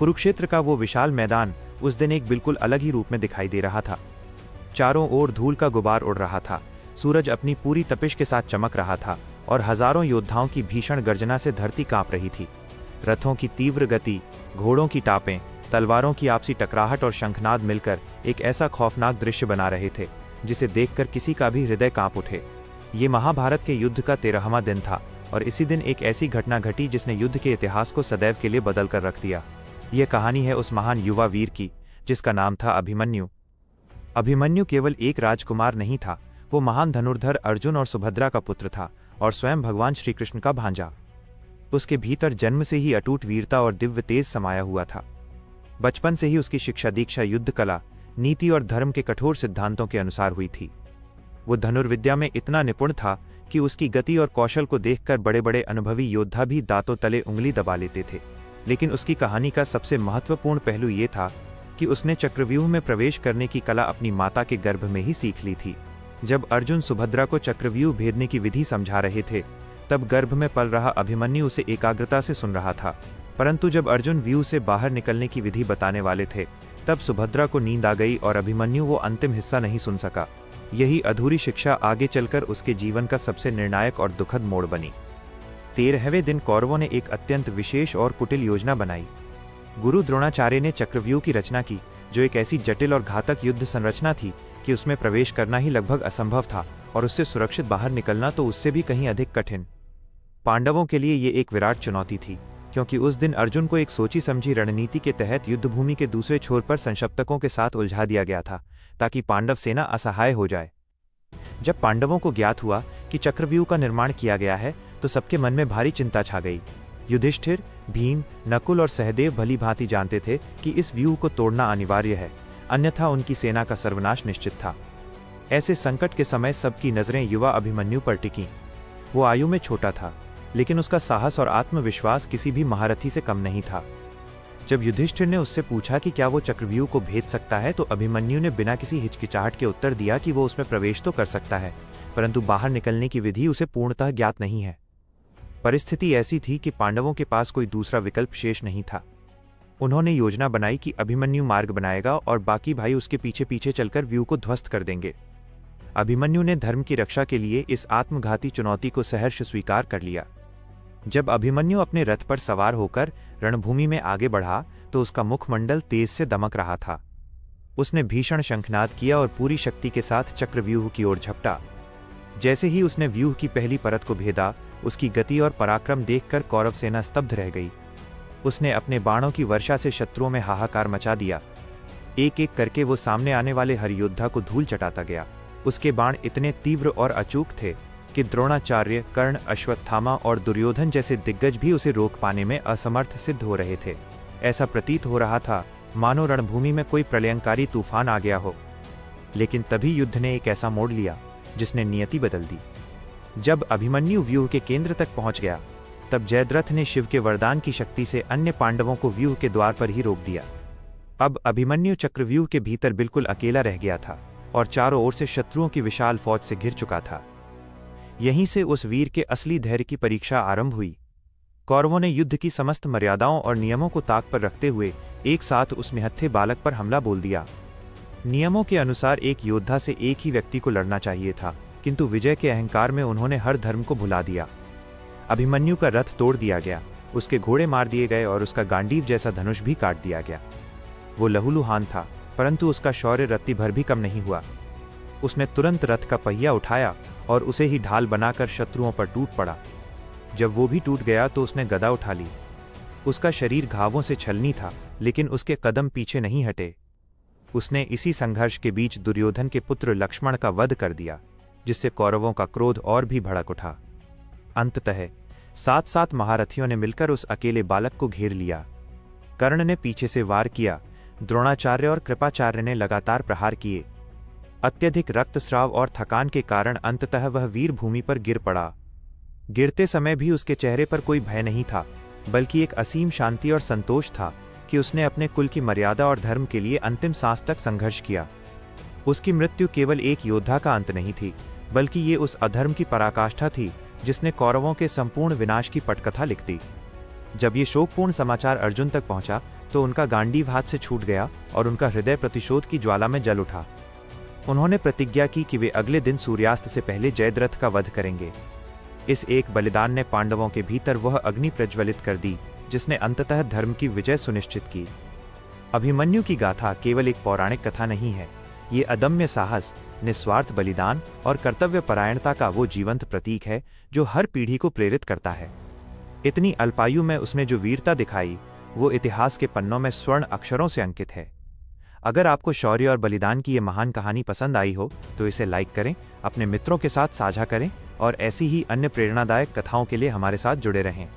कुरुक्षेत्र का वो विशाल मैदान उस दिन एक बिल्कुल अलग ही रूप में दिखाई दे रहा था। चारों ओर धूल का गुबार उड़ रहा था, सूरज अपनी पूरी तपिश के साथ चमक रहा था और हजारों योद्धाओं की भीषण गर्जना से धरती कांप रही थी। रथों की तीव्र गति, घोड़ों की टापें, तलवारों की आपसी टकराहट और शंखनाद मिलकर एक ऐसा खौफनाक दृश्य बना रहे थे जिसे देखकर किसी का भी हृदय कांप उठे। ये महाभारत के युद्ध का 13वां दिन था और इसी दिन एक ऐसी घटना घटी जिसने युद्ध के इतिहास को सदैव के लिए बदल कर रख दिया। यह कहानी है उस महान युवा वीर की जिसका नाम था अभिमन्यु। अभिमन्यु केवल एक राजकुमार नहीं था, वो महान धनुर्धर अर्जुन और सुभद्रा का पुत्र था और स्वयं भगवान श्री कृष्ण का भांजा। उसके भीतर जन्म से ही अटूट वीरता और दिव्य तेज समाया हुआ था। बचपन से ही उसकी शिक्षा दीक्षा युद्ध कला, नीति और धर्म के कठोर सिद्धांतों के अनुसार हुई थी। वो धनुर्विद्या में इतना निपुण था कि उसकी गति और कौशल को देखकर बड़े बड़े अनुभवी योद्धा भी दांतों तले उंगली दबा लेते थे। लेकिन उसकी कहानी का सबसे महत्वपूर्ण पहलू ये था कि उसने चक्रव्यूह में प्रवेश करने की कला अपनी माता के गर्भ में ही सीख ली थी। जब अर्जुन सुभद्रा को चक्रव्यूह भेदने की विधि समझा रहे थे, तब गर्भ में पल रहा अभिमन्यु उसे एकाग्रता से सुन रहा था। परंतु जब अर्जुन व्यूह से बाहर निकलने की विधि बताने वाले थे, तब सुभद्रा को नींद आ गई और अभिमन्यु वो अंतिम हिस्सा नहीं सुन सका। यही अधूरी शिक्षा आगे चलकर उसके जीवन का सबसे निर्णायक और दुखद मोड़ बनी। 13वें दिन कौरवों ने एक अत्यंत विशेष और कुटिल योजना बनाई। गुरु द्रोणाचार्य ने चक्रव्यूह की रचना की, जो एक ऐसी जटिल और घातक युद्ध संरचना थी कि उसमें प्रवेश करना ही लगभग असंभव था और उससे सुरक्षित बाहर निकलना तो उससे भी कहीं अधिक कठिन। पांडवों के लिए ये एक विराट चुनौती थी, क्योंकि उस दिन अर्जुन को एक सोची समझी रणनीति के तहत युद्धभूमि के दूसरे छोर पर संशप्तकों के साथ उलझा दिया गया था, ताकि पांडव सेना असहाय हो जाए। जब पांडवों को ज्ञात हुआ कि चक्रव्यूह का निर्माण किया गया है, तो सबके मन में भारी चिंता छा गई। युधिष्ठिर, भीम, नकुल और सहदेव भली भांति जानते थे कि इस व्यूह को तोड़ना अनिवार्य है, अन्यथा उनकी सेना का सर्वनाश निश्चित था। ऐसे संकट के समय सबकी नजरें युवा अभिमन्यु पर टिकीं। वो आयु में छोटा था, लेकिन उसका साहस और आत्मविश्वास किसी भी महारथी से कम नहीं था। जब युधिष्ठिर ने उससे पूछा कि क्या वो चक्रव्यूह को भेद सकता है, तो अभिमन्यु ने बिना किसी हिचकिचाहट के उत्तर दिया कि वो उसमें प्रवेश तो कर सकता है, परंतु बाहर निकलने की विधि उसे पूर्णतः ज्ञात नहीं है। परिस्थिति ऐसी थी कि पांडवों के पास कोई दूसरा विकल्प शेष नहीं था। उन्होंने योजना बनाई कि अभिमन्यु मार्ग बनाएगा और बाकी भाई उसके पीछे पीछे चलकर व्यूह को ध्वस्त कर देंगे। अभिमन्यु ने धर्म की रक्षा के लिए इस आत्मघाती चुनौती को सहर्ष स्वीकार कर लिया। जब अभिमन्यु अपने रथ पर सवार होकर रणभूमि में आगे बढ़ा, तो उसका मुखमंडल तेज से दमक रहा था। उसने भीषण शंखनाद किया और पूरी शक्ति के साथ चक्रव्यूह की ओर झपटा। जैसे ही उसने व्यूह की पहली परत को भेदा, उसकी गति और पराक्रम देखकर कौरव सेना स्तब्ध रह गई। उसने अपने बाणों की वर्षा से शत्रुओं में हाहाकार मचा दिया। एक एक करके वो सामने आने वाले हर योद्धा को धूल चटाता गया। उसके बाण इतने तीव्र और अचूक थे कि द्रोणाचार्य, कर्ण, अश्वत्थामा और दुर्योधन जैसे दिग्गज भी उसे रोक पाने में असमर्थ सिद्ध हो रहे थे। ऐसा प्रतीत हो रहा था मानो रणभूमि में कोई प्रलयंकारी तूफान आ गया हो। लेकिन तभी युद्ध ने एक ऐसा मोड़ लिया जिसने नियति बदल दी। जब अभिमन्यु व्यूह के केंद्र तक पहुंच गया, तब जयद्रथ ने शिव के वरदान की शक्ति से अन्य पांडवों को व्यूह के द्वार पर ही रोक दिया। अब अभिमन्यु चक्रव्यूह के भीतर बिल्कुल अकेला रह गया था और चारों ओर से शत्रुओं की विशाल फौज से घिर चुका था। यहीं से उस वीर के असली धैर्य की परीक्षा आरंभ हुई। कौरवों ने युद्ध की समस्त मर्यादाओं और नियमों को ताक पर रखते हुए एक साथ उस निहत्थे बालक पर हमला बोल दिया। नियमों के अनुसार एक योद्धा से एक ही व्यक्ति को लड़ना चाहिए था, किंतु विजय के अहंकार में उन्होंने हर धर्म को भुला दिया। अभिमन्यु का रथ तोड़ दिया गया, उसके घोड़े मार दिए गए और उसका गांडीव जैसा धनुष भी काट दिया गया। वो लहूलुहान था, परंतु उसका शौर्य रत्ती भर भी कम नहीं हुआ। उसने तुरंत रथ का पहिया उठाया और उसे ही ढाल बनाकर शत्रुओं पर टूट पड़ा। जब वो भी टूट गया तो उसने गदा उठा ली। उसका शरीर घावों से छलनी था, लेकिन उसके कदम पीछे नहीं हटे। उसने इसी संघर्ष के बीच दुर्योधन के पुत्र लक्ष्मण का वध कर दिया, जिससे कौरवों का क्रोध और भी भड़क उठा। अंततः 7 महारथियों ने मिलकर उस अकेले बालक को घेर लिया। कर्ण ने पीछे से वार किया, द्रोणाचार्य और कृपाचार्य ने लगातार प्रहार किए। अत्यधिक रक्तस्राव और थकान के कारण अंततः वह वीर भूमि पर गिर पड़ा। गिरते समय भी उसके चेहरे पर कोई भय नहीं था, बल्कि एक असीम शांति और संतोष था कि उसने अपने कुल की मर्यादा और धर्म के लिए अंतिम सांस तक संघर्ष किया। उसकी मृत्यु केवल एक योद्धा का अंत नहीं थी, बल्कि ये उस अधर्म की पराकाष्ठा थी जिसने कौरवों के संपूर्ण विनाश की पटकथा लिख दी। जब ये शोकपूर्ण समाचार अर्जुन तक पहुंचा, तो उनका गांडीव हाथ से छूट गया और उनका हृदय प्रतिशोध की ज्वाला में जल उठा। उन्होंने प्रतिज्ञा की कि वे अगले दिन सूर्यास्त से पहले जयद्रथ का वध करेंगे। इस एक बलिदान ने पांडवों के भीतर वह अग्नि प्रज्वलित कर दी जिसने अंततः धर्म की विजय सुनिश्चित की। अभिमन्यु की गाथा केवल एक पौराणिक कथा नहीं है, ये अदम्य साहस, निस्वार्थ बलिदान और कर्तव्य परायणता का वो जीवंत प्रतीक है जो हर पीढ़ी को प्रेरित करता है। इतनी अल्पायु में उसने जो वीरता दिखाई वो इतिहास के पन्नों में स्वर्ण अक्षरों से अंकित है। अगर आपको शौर्य और बलिदान की ये महान कहानी पसंद आई हो तो इसे लाइक करें, अपने मित्रों के साथ साझा करें और ऐसी ही अन्य प्रेरणादायक कथाओं के लिए हमारे साथ जुड़े रहें।